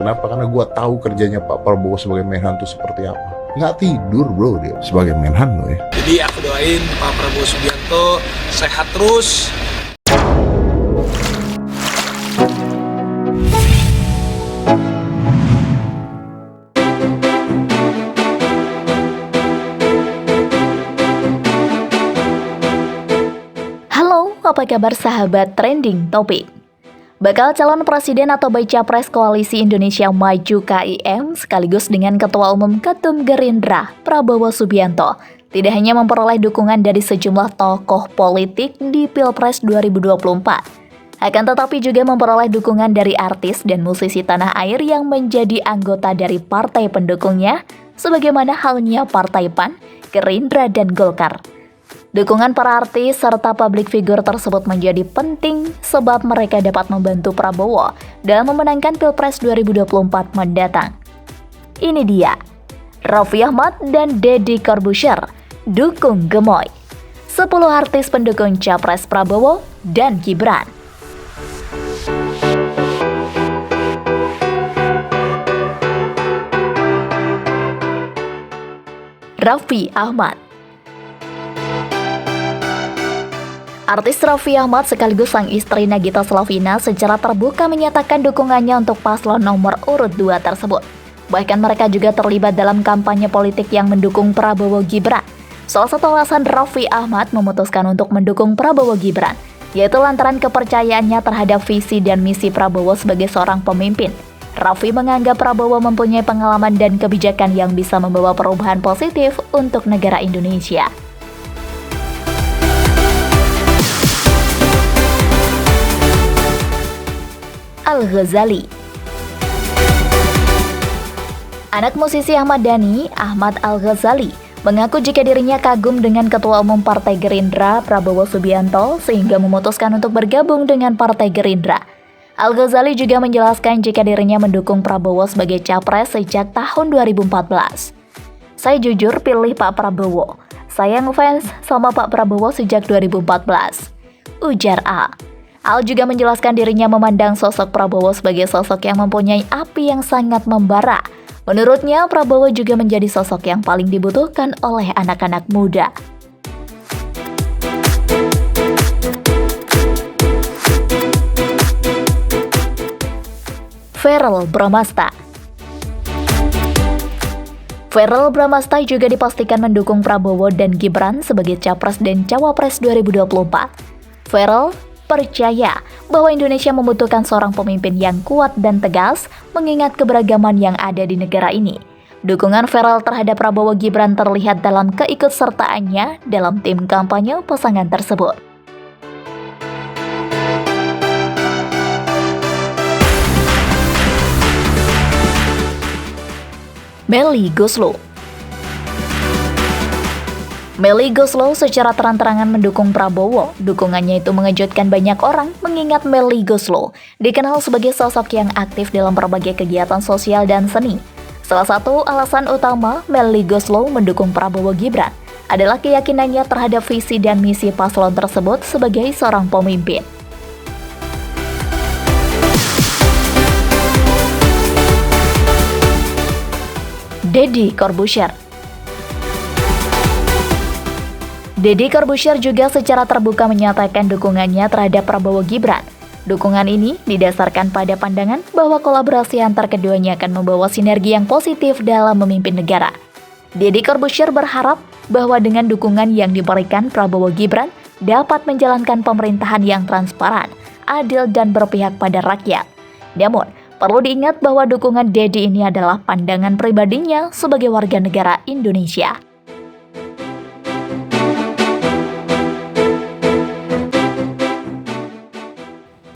Kenapa? Karena gue tahu kerjanya Pak Prabowo sebagai Menhan itu seperti apa. Nggak tidur bro dia sebagai Menhan loh ya. Jadi aku doain Pak Prabowo Subianto sehat terus. Halo, apa kabar sahabat Trending Topik? Bakal calon presiden atau baca pres Koalisi Indonesia Maju KIM sekaligus dengan Ketua Umum Ketum Gerindra Prabowo Subianto tidak hanya memperoleh dukungan dari sejumlah tokoh politik di Pilpres 2024, akan tetapi juga memperoleh dukungan dari artis dan musisi tanah air yang menjadi anggota dari partai pendukungnya, sebagaimana halnya Partai PAN, Gerindra, dan Golkar. Dukungan para artis serta publik figur tersebut menjadi penting sebab mereka dapat membantu Prabowo dalam memenangkan Pilpres 2024 mendatang. Ini dia, Raffi Ahmad dan Deddy Corbuzier dukung gemoy. 10 artis pendukung Capres Prabowo dan Gibran. Raffi Ahmad. Artis Raffi Ahmad sekaligus sang istri Nagita Slavina secara terbuka menyatakan dukungannya untuk paslon nomor urut 2 tersebut. Bahkan mereka juga terlibat dalam kampanye politik yang mendukung Prabowo Gibran. Salah satu alasan Raffi Ahmad memutuskan untuk mendukung Prabowo Gibran, yaitu lantaran kepercayaannya terhadap visi dan misi Prabowo sebagai seorang pemimpin. Raffi menganggap Prabowo mempunyai pengalaman dan kebijakan yang bisa membawa perubahan positif untuk negara Indonesia. Al-Ghazali. Anak musisi Ahmad Dhani, Ahmad Al-Ghazali, mengaku jika dirinya kagum dengan Ketua Umum Partai Gerindra, Prabowo Subianto, sehingga memutuskan untuk bergabung dengan Partai Gerindra. Al-Ghazali juga menjelaskan jika dirinya mendukung Prabowo sebagai capres sejak tahun 2014. Saya jujur pilih Pak Prabowo. Saya ngefans sama Pak Prabowo sejak 2014. Ujar A. Al juga menjelaskan dirinya memandang sosok Prabowo sebagai sosok yang mempunyai api yang sangat membara. Menurutnya, Prabowo juga menjadi sosok yang paling dibutuhkan oleh anak-anak muda. Verrell Bramasta. Verrell Bramasta juga dipastikan mendukung Prabowo dan Gibran sebagai capres dan cawapres 2024. Verrell percaya bahwa Indonesia membutuhkan seorang pemimpin yang kuat dan tegas mengingat keberagaman yang ada di negara ini. Dukungan Verrell terhadap Prabowo Gibran terlihat dalam keikutsertaannya dalam tim kampanye pasangan tersebut. Melly Goeslaw. Melly Goeslaw secara terang-terangan mendukung Prabowo. Dukungannya itu mengejutkan banyak orang mengingat Melly Goeslaw dikenal sebagai sosok yang aktif dalam berbagai kegiatan sosial dan seni. Salah satu alasan utama Melly Goeslaw mendukung Prabowo Gibran adalah keyakinannya terhadap visi dan misi paslon tersebut sebagai seorang pemimpin. Deddy Corbuzier. Deddy Corbuzier juga secara terbuka menyatakan dukungannya terhadap Prabowo Gibran. Dukungan ini didasarkan pada pandangan bahwa kolaborasi antar keduanya akan membawa sinergi yang positif dalam memimpin negara. Deddy Corbuzier berharap bahwa dengan dukungan yang diberikan Prabowo Gibran dapat menjalankan pemerintahan yang transparan, adil, dan berpihak pada rakyat. Namun, perlu diingat bahwa dukungan Deddy ini adalah pandangan pribadinya sebagai warga negara Indonesia.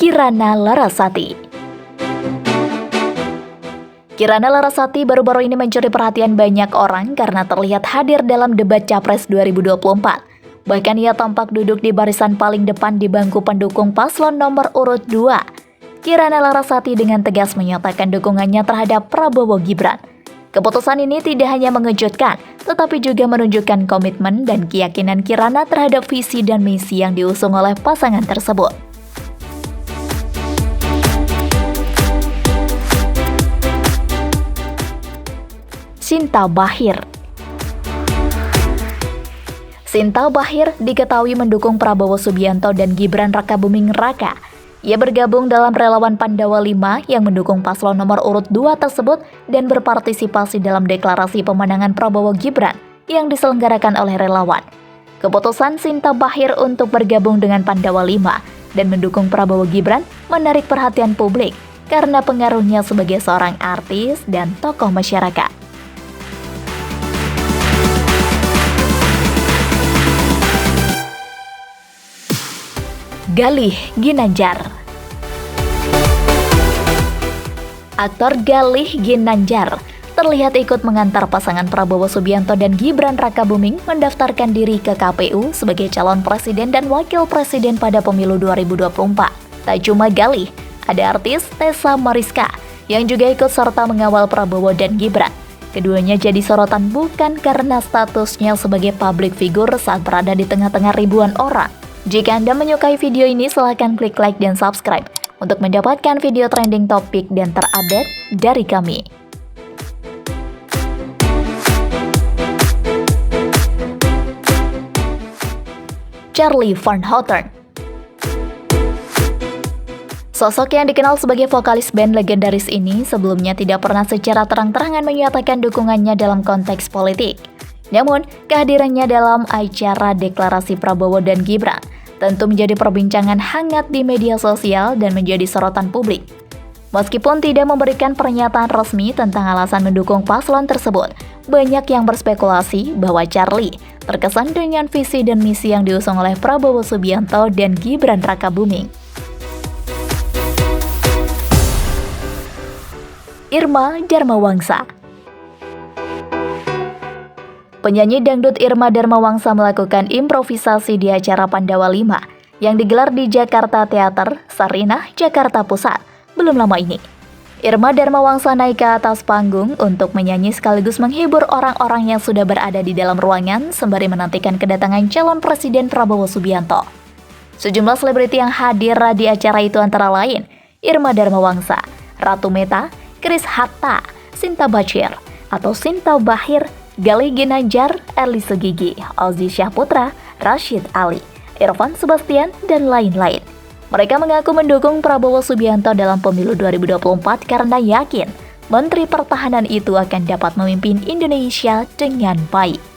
Kirana Larasati. Kirana Larasati baru-baru ini mencuri perhatian banyak orang karena terlihat hadir dalam debat Capres 2024. Bahkan ia tampak duduk di barisan paling depan di bangku pendukung paslon nomor urut 2. Kirana Larasati dengan tegas menyatakan dukungannya terhadap Prabowo Gibran. Keputusan ini tidak hanya mengejutkan, tetapi juga menunjukkan komitmen dan keyakinan Kirana terhadap visi dan misi yang diusung oleh pasangan tersebut. Sinta Bachir. Sinta Bachir diketahui mendukung Prabowo Subianto dan Gibran Rakabuming Raka. Ia bergabung dalam relawan Pandawa 5 yang mendukung paslon nomor urut 2 tersebut dan berpartisipasi dalam deklarasi pemenangan Prabowo Gibran yang diselenggarakan oleh relawan. Keputusan Sinta Bachir untuk bergabung dengan Pandawa 5 dan mendukung Prabowo Gibran menarik perhatian publik karena pengaruhnya sebagai seorang artis dan tokoh masyarakat. Galih Ginanjar. Aktor Galih Ginanjar terlihat ikut mengantar pasangan Prabowo Subianto dan Gibran Rakabuming mendaftarkan diri ke KPU sebagai calon presiden dan wakil presiden pada pemilu 2024. Tak cuma Galih, ada artis Tessa Mariska yang juga ikut serta mengawal Prabowo dan Gibran. Keduanya jadi sorotan bukan karena statusnya sebagai public figure saat berada di tengah-tengah ribuan orang. Jika Anda menyukai video ini, silahkan klik like dan subscribe untuk mendapatkan video trending topik dan terupdate dari kami. Charlie Van Houten. Sosok yang dikenal sebagai vokalis band legendaris ini sebelumnya tidak pernah secara terang-terangan menyatakan dukungannya dalam konteks politik. Namun, kehadirannya dalam acara deklarasi Prabowo dan Gibran tentu menjadi perbincangan hangat di media sosial dan menjadi sorotan publik. Meskipun tidak memberikan pernyataan resmi tentang alasan mendukung paslon tersebut, banyak yang berspekulasi bahwa Charlie terkesan dengan visi dan misi yang diusung oleh Prabowo Subianto dan Gibran Rakabuming. Irma Darmawangsa. Penyanyi dangdut Irma Darmawangsa melakukan improvisasi di acara Pandawa 5 yang digelar di Jakarta Theater, Sarinah, Jakarta Pusat belum lama ini. Irma Darmawangsa naik ke atas panggung untuk menyanyi sekaligus menghibur orang-orang yang sudah berada di dalam ruangan sembari menantikan kedatangan calon presiden Prabowo Subianto. Sejumlah selebriti yang hadir di acara itu antara lain Irma Darmawangsa, Ratu Meta, Chris Hatta, Sinta Bachir atau Sinta Bachir, Galih Ginanjar, Erly Sugigi, Ozy Syahputra, Rashid Ali, Irfan Sebastian, dan lain-lain. Mereka mengaku mendukung Prabowo Subianto dalam pemilu 2024 karena yakin Menteri Pertahanan itu akan dapat memimpin Indonesia dengan baik.